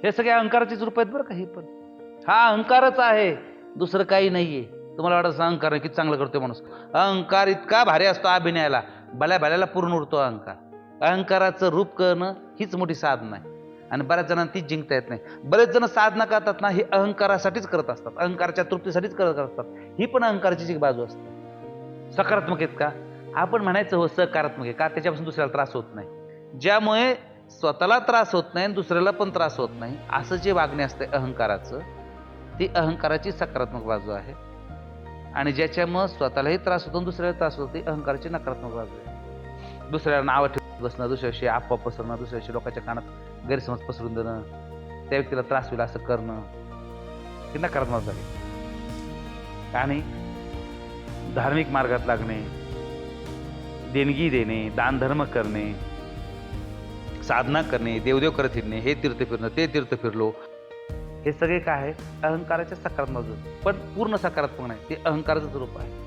हे सगळे अहंकाराचीच रूप आहेत बरं का. हे पण हा अहंकारच आहे, दुसरं काही नाहीये. तुम्हाला वाटत अहंकार किती चांगलं करतोय माणूस. अहंकार इतका भारी असतो अभिनयाला, भल्या भल्याला पूर्ण उरतो अहंकार. अहंकाराचं रूप करणं हीच मोठी साधना आहे आणि बऱ्याच जणांना तीच जिंकता येत नाही. बरेच जण साधना करतात ना, हे अहंकारासाठीच करत असतात, अहंकाराच्या तृप्तीसाठीच करत असतात. ही पण अहंकाराचीच एक बाजू असते. सकारात्मक आहेत का? आपण म्हणायचं हो सकारात्मक आहे का, त्याच्यापासून दुसऱ्याला त्रास होत नाही. ज्यामुळे स्वतःला त्रास होत नाही आणि दुसऱ्याला पण त्रास होत नाही, असं जे वागणे असते अहंकाराचं, ती अहंकाराची सकारात्मक बाजू आहे. आणि ज्याच्यामुळे स्वतःलाही त्रास होतो आणि दुसऱ्याला त्रास होतो, ती अहंकाराची नकारात्मक बाजू आहे. दुसऱ्याला नावं ठेवत बसणं, दुसऱ्याशी अफवा पसरणं, दुसऱ्याशी लोकांच्या कानात गैरसमज पसरून देणं, त्या व्यक्तीला त्रास होईल असं करणं, ही नकारात्मक झाली. आणि धार्मिक मार्गात लागणे, देणगी देणे, दानधर्म करणे, साधना करणे, देवदेव करत फिरणे, हे तीर्थ फिरणं, ते तीर्थ फिरलो, हे सगळे काय आहे? अहंकाराच्या सकारात्मक बाजू. पण पूर्ण सकारात्मक नाही, ते अहंकाराचंच रूप आहे.